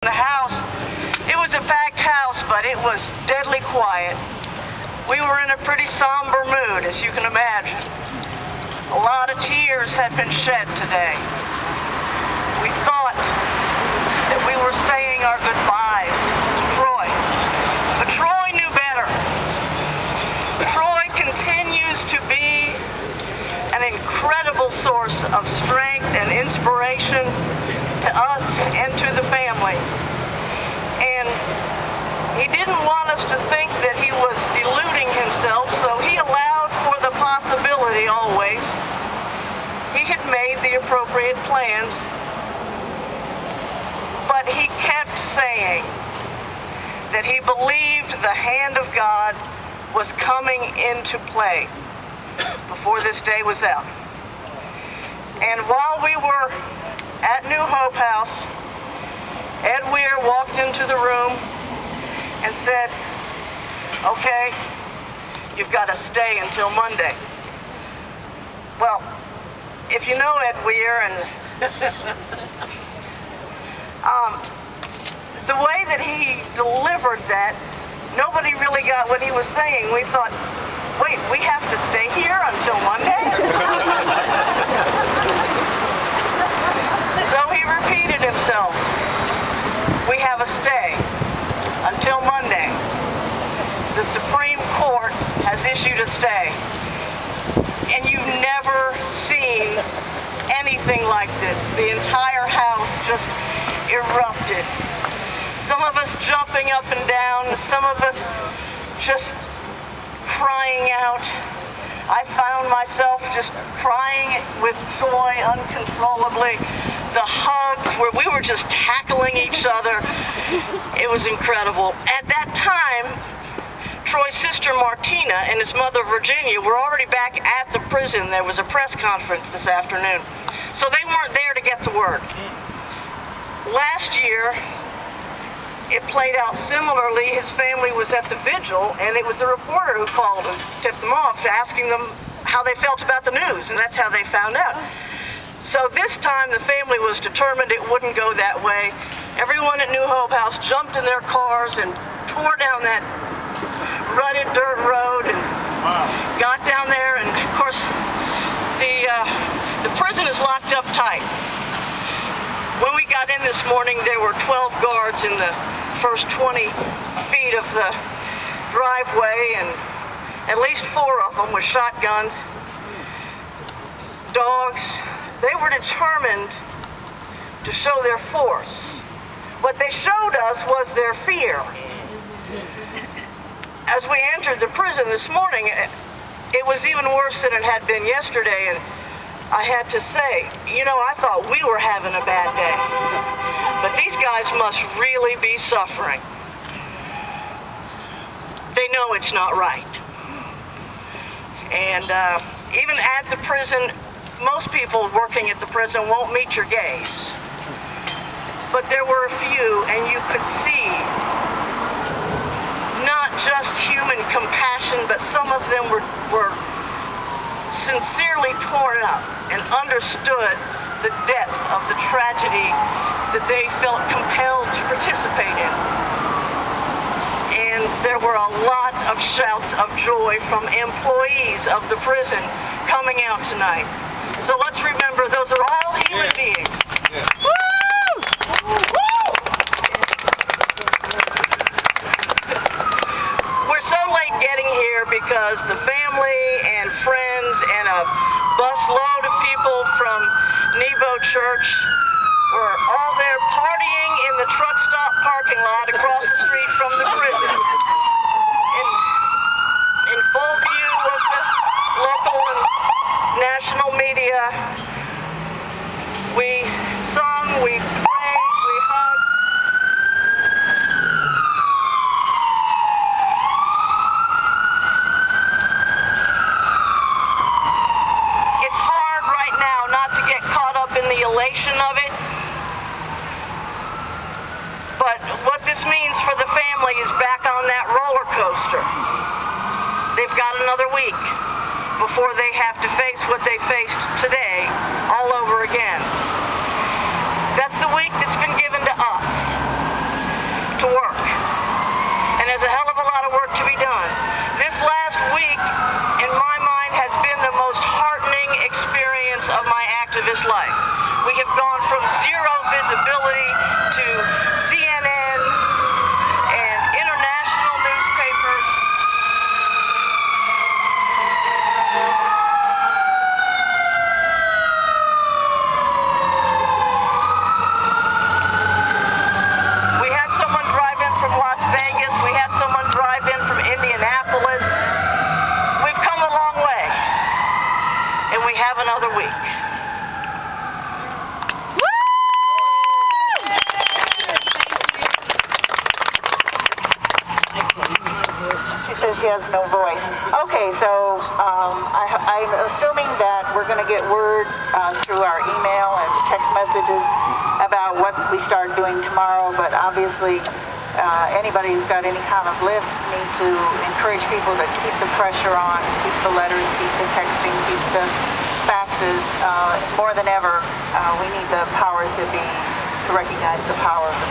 The house, it was a packed house, but it was deadly quiet. We were in a pretty somber mood, as you can imagine. A lot of tears had been shed today. We thought that we were saying our goodbyes to Troy, but Troy knew better. Troy continues to be an incredible source of strength and inspiration to us and to the family. And he didn't want us to think that he was deluding himself, so he allowed for the possibility always. He had made the appropriate plans, but he kept saying that he believed the hand of God was coming into play before this day was out. And while we were at New Hope House, Ed Weir walked into the room and said, "Okay, you've got to stay until Monday." Well, if you know Ed Weir and the way that he delivered that, nobody really got what he was saying. We thought, wait, we have to stay here until Monday? So he repeated himself. We have a stay until Monday. The Supreme Court has issued a stay. And you've never seen anything like this. The entire house just erupted. Some of us jumping up and down, some of us just crying out. I found myself just crying with joy uncontrollably. The hugs where we were just tackling each other. It was incredible. At that time, Troy's sister Martina and his mother Virginia were already back at the prison. There was a press conference this afternoon. So they weren't there to get the word. Last year, it played out similarly. His family was at the vigil, and it was a reporter who called and tipped them off, asking them how they felt about the news, and that's how they found out. So this time, the family was determined it wouldn't go that way. Everyone at New Hope House jumped in their cars and tore down that rutted dirt road and got down there, and of course, the prison is locked up tight. When we got in this morning, there were 12 guards in the first 20 feet of the driveway, and at least 4 of them with shotguns, dogs. They were determined to show their force. What they showed us was their fear. As we entered the prison this morning, it was even worse than it had been yesterday, and I had to say, you know, I thought we were having a bad day, but these guys must really be suffering. They know it's not right. And even at the prison, most people working at the prison won't meet your gaze. But there were a few, and you could see not just human compassion, but some of them were sincerely torn up and understood the depth of the tragedy that they felt compelled to participate in. And there were a lot of shouts of joy from employees of the prison coming out tonight. So let's remember, those are all human beings. Yeah. Woo! Woo! We're so late getting here because the family and friends and a busload of people from Nebo Church were all there partying in the truck stop parking lot across the street from the prison. In full view of the local and national media, we sung, we prayed, we hugged. It's hard right now not to get caught up in the elation of it. But what this means for the family is back on that roller coaster. They've got another week before they have to face what they faced today all over again. That's the week that's been given to us. there's a hell of a lot of work to be done. This last week, in my mind, has been the most heartening experience of my activist life. We have gone from zero visibility to CNN and international newspapers. We had someone drive in from Las Vegas. We had someone drive in from Indianapolis. We've come a long way, and we have another week. She says she has no voice. Okay, so I'm assuming that we're going to get word through our email and text messages about what we start doing tomorrow, but obviously anybody who's got any kind of list need to encourage people to keep the pressure on, keep the letters, keep the texting, keep the faxes. More than ever, we need the powers that be to recognize the power of the